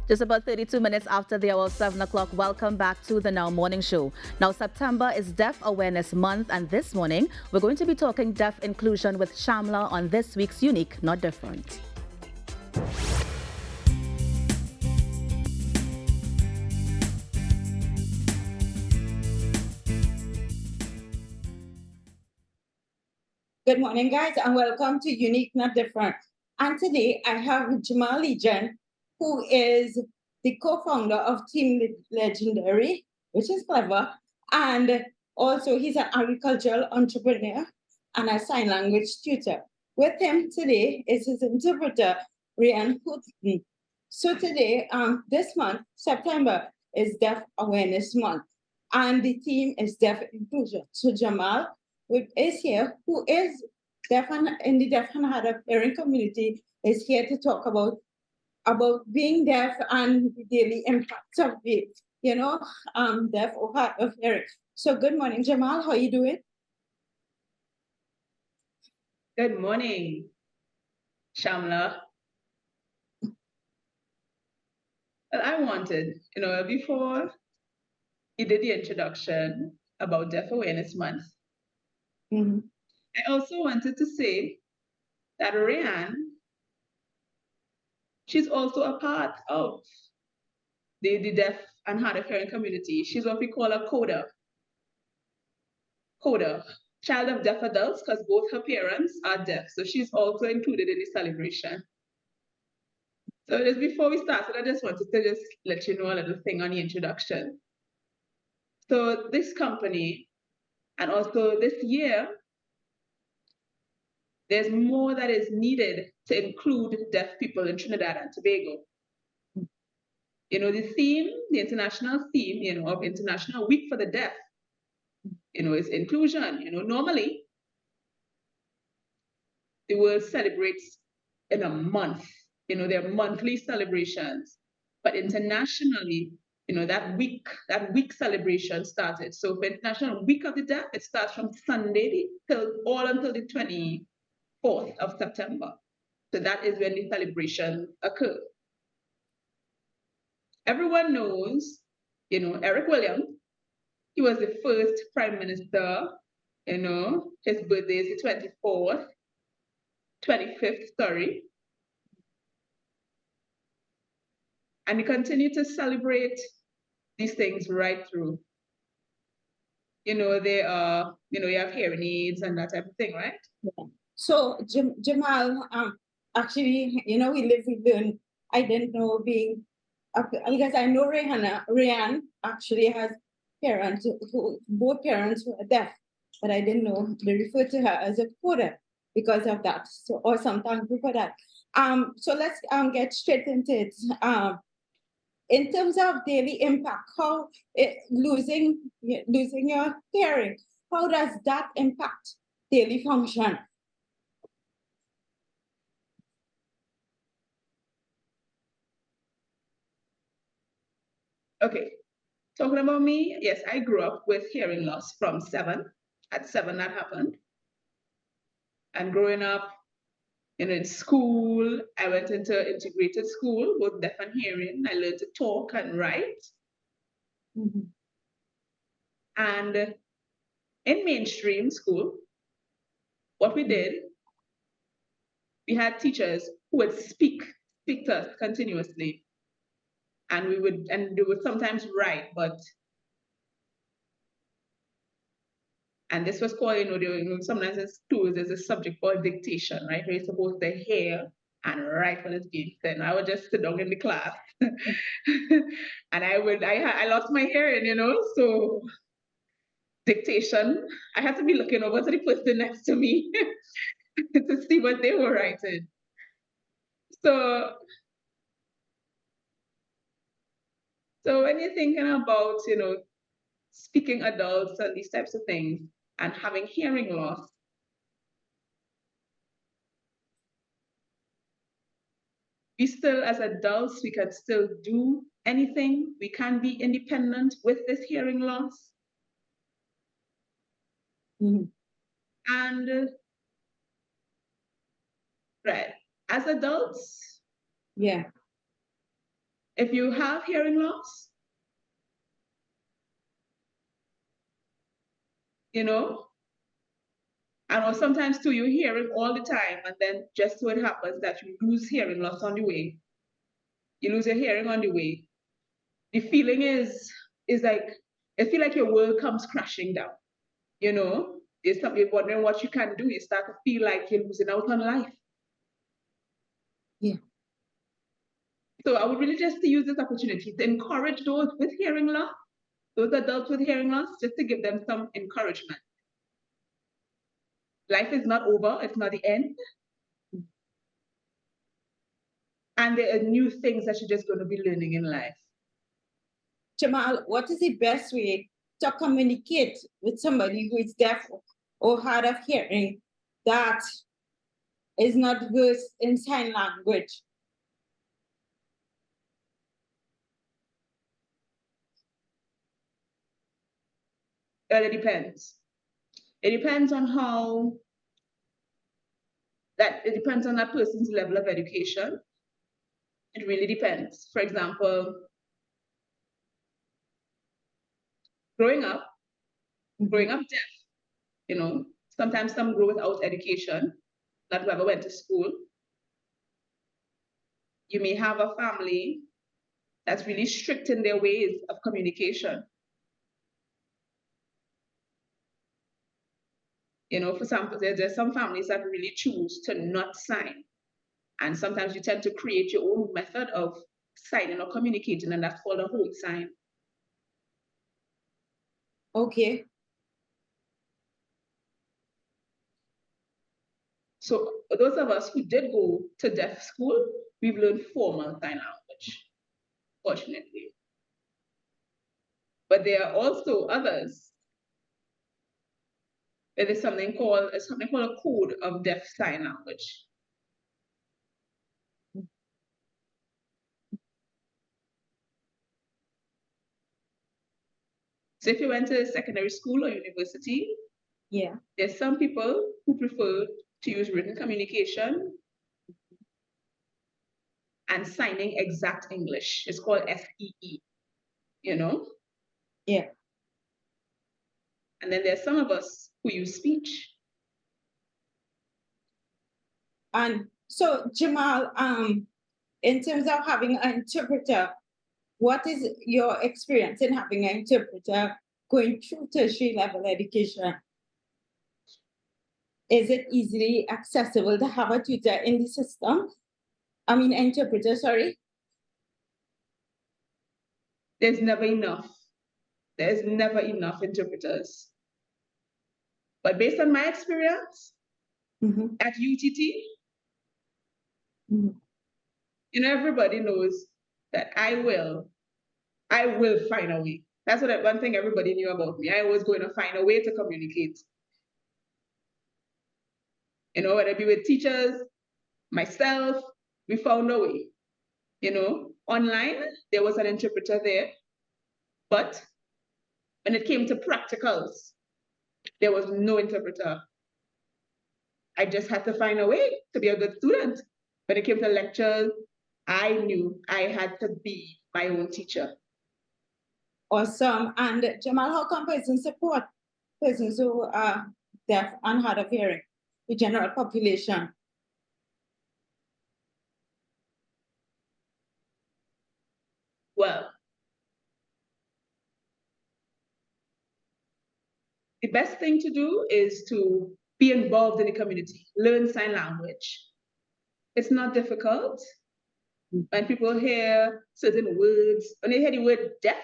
Just about 32 minutes after the hour of 7 o'clock, welcome back to the Now Morning Show. Now, September is Deaf Awareness Month, and this morning we're going to be talking deaf inclusion with Shamla on this week's Unique, Not Different. Good morning, guys, and welcome to Unique Not Different. And today I have Jamal Legion, who is the co-founder of Team Legendary, which is clever, and also he's an agricultural entrepreneur and a sign language tutor. With him today is his interpreter, Ryan Houghton. So today, this month, September, is Deaf Awareness Month, and the theme is Deaf Inclusion. So Jamal is here, who is deaf and in the deaf and hard of hearing community, is here to talk about being deaf and the daily impacts of it, deaf or hard of hearing. So good morning, Jamal. How are you doing? Good morning, Shamla. Well, I wanted, before you did the introduction about Deaf Awareness Month, I also wanted to say that Rayanne, she's also a part of the deaf and hard of hearing community. She's what we call a coder. Coder, child of deaf adults, because both her parents are deaf. So she's also included in the celebration. So just before we started, I just wanted to just let you know a little thing on the introduction. So this company, and also this year, there's more that is needed to include deaf people in Trinidad and Tobago. The theme, the international theme, of International Week for the Deaf, is inclusion. Normally, the world celebrates in a month. There are monthly celebrations, but internationally, that week celebration started. So for International Week of the Deaf, it starts from Sunday until the 24th of September. So that is when the celebration occurs. Everyone knows, Eric Williams. He was the first prime minister. His birthday is the 25th, sorry. And we continue to celebrate these things right through. They are, you have hearing aids and that type of thing, right? Yeah. So Jamal, actually, we live, we learn. I didn't know because I know Ryan actually has parents both parents who are deaf, but I didn't know they refer to her as a coder because of that. So, or sometimes before that. So let's get straight into it. In terms of daily impact, how losing your hearing, how does that impact daily function? Okay, talking about me, yes, I grew up with hearing loss from 7. At 7, that happened. And growing up, in school, I went into integrated school, both deaf and hearing. I learned to talk and write. And in mainstream school, what we did, we had teachers who would speak to us continuously. And they would sometimes write, and this was called, sometimes in schools, there's a subject called dictation, right? Where you're supposed to hear and write what is being said. And I would just sit down in the class and I lost my hearing, so dictation, I had to be looking over to the person next to me to see what they were writing. So when you're thinking about, speaking adults and these types of things and having hearing loss, we still, as adults, we can still do anything. We can be independent with this hearing loss. And right, as adults, yeah, If you have hearing loss, and or sometimes too, you're hearing all the time, and then just so it happens that you lose hearing loss on the way. You lose your hearing on the way. The feeling is like, I feel like your world comes crashing down. You're wondering what you can do. You start to feel like you're losing out on life. Yeah. So I would really just use this opportunity to encourage those with hearing loss, those adults with hearing loss, just to give them some encouragement. Life is not over, it's not the end. And there are new things that you're just going to be learning in life. Jamal, what is the best way to communicate with somebody who is deaf or hard of hearing that is not versed in sign language? It depends. It depends on it depends on that person's level of education. It really depends. For example, growing up deaf, sometimes some grow without education, not whoever went to school. You may have a family that's really strict in their ways of communication. For example, there's some families that really choose to not sign. And sometimes you tend to create your own method of signing or communicating, and that's called a hold sign. Okay. So those of us who did go to deaf school, we've learned formal sign language, fortunately. But there are also others where there's something called a code of deaf sign language. So if you went to secondary school or university, yeah, there's some people who prefer to use written communication and signing exact English. It's called SEE, Yeah. And then there's some of us who use speech. And so, Jamal, in terms of having an interpreter, what is your experience in having an interpreter going through tertiary level education? Is it easily accessible to have a tutor in the system? I mean, interpreter, sorry. There's never enough. There's never enough interpreters. But based on my experience at UTT, everybody knows that I will find a way. That's one thing everybody knew about me. I was going to find a way to communicate. Whether it be with teachers, myself, we found a way. Online, there was an interpreter there, but when it came to practicals, there was no interpreter. I just had to find a way to be a good student. When it came to lectures, I knew I had to be my own teacher. Awesome. And Jamal, how come persons support persons who are deaf and hard of hearing, the general population? Well, the best thing to do is to be involved in the community, learn sign language. It's not difficult. When people hear certain words, when they hear the word deaf,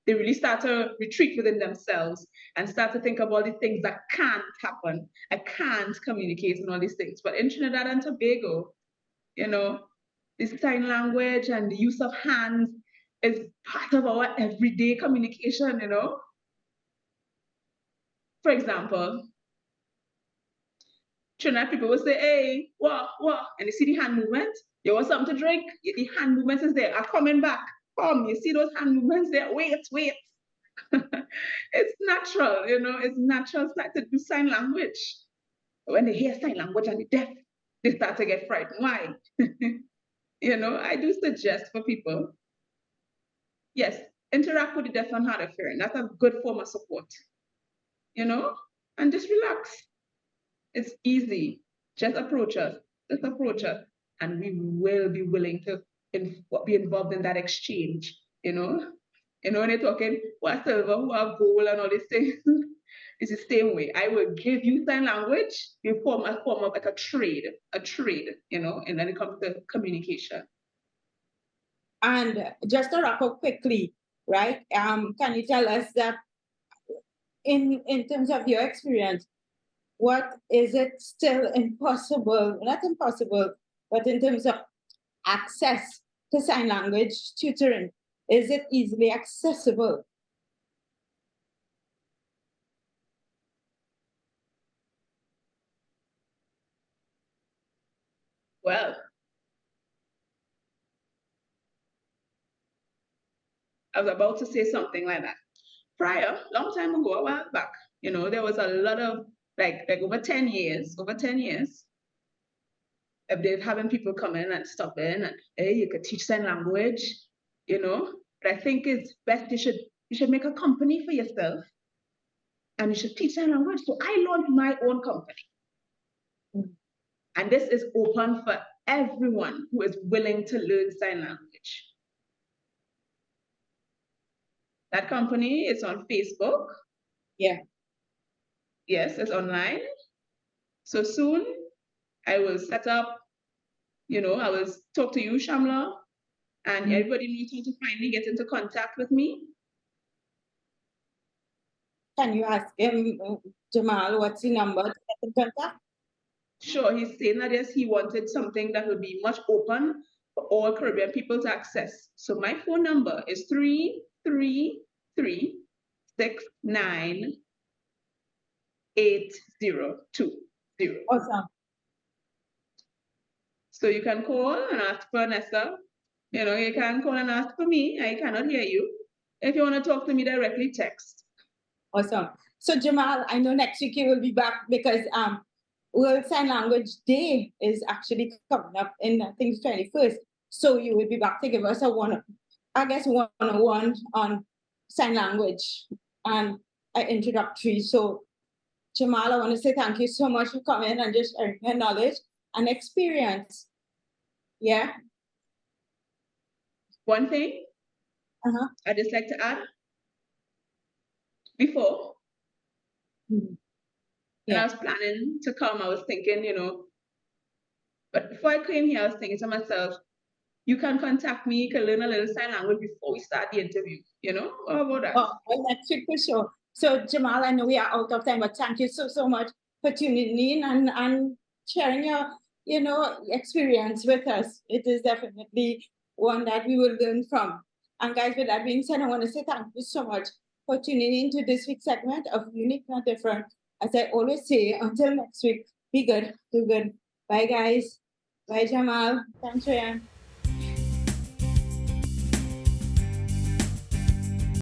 they really start to retreat within themselves and start to think about the things that can't happen. I can't communicate and all these things. But in Trinidad and Tobago, this sign language and the use of hands is part of our everyday communication, For example, Trinidad people will say, hey, what? And you see the hand movement, you want something to drink, the hand movements is there, are coming back, come, you see those hand movements there, wait. It's natural, it's natural to do sign language. When they hear sign language and the deaf, they start to get frightened. Why? I do suggest for people yes, interact with the deaf and hard of hearing. That's a good form of support, you know, and just relax. It's easy. Just approach us. Just approach us, and we will be willing to be involved in that exchange. You know, when you're talking what silver, who have gold, and all these things. It's the same way. I will give you sign language. You form of like a trade, you know, and then it comes to communication. And just to wrap up quickly, right? Can you tell us that in terms of your experience, what is it still impossible, not impossible, but in terms of access to sign language tutoring, is it easily accessible? Well, I was about to say something like that. Prior, long time ago, a while back, you know, there was a lot of like over 10 years, if they're having people come in and stop in and hey, you could teach sign language, you know. But I think it's best you should make a company for yourself and you should teach sign language. So I launched my own company. And this is open for everyone who is willing to learn sign language. That company is on Facebook. Yeah. Yes, it's online. So soon I will set up, you know, I will talk to you, Shamla, and everybody knows how to finally get into contact with me. Can you ask him, Jamal, what's the number to get in contact? Sure, he's saying that yes, he wanted something that will be much open for all Caribbean people to access. So my phone number is 333-69-8020. Awesome. So you can call and ask for Nessa. You know, you can call and ask for me. I cannot hear you. If you want to talk to me directly, text. Awesome. So Jamal, I know next week you will be back because World Sign Language Day is actually coming up in I think 21st. So you will be back to give us a one-on-one on sign language and an introductory. So Jamal, I want to say thank you so much for coming and just sharing your knowledge and experience. Yeah. One thing I'd just like to add. Before, when I was planning to come, I was thinking, you know, but before I came here, I was thinking to myself, you can contact me, you can learn a little sign language before we start the interview, you know? How about that? Oh, well, that's it for sure. So Jamal, I know we are out of time, but thank you so much for tuning in and sharing your, you know, experience with us. It is definitely one that we will learn from. And guys, with that being said, I want to say thank you so much for tuning in to this week's segment of Unique Not Different. As I always say, until next week, be good, do good. Bye guys. Bye Jamal. Thanks, Ryan.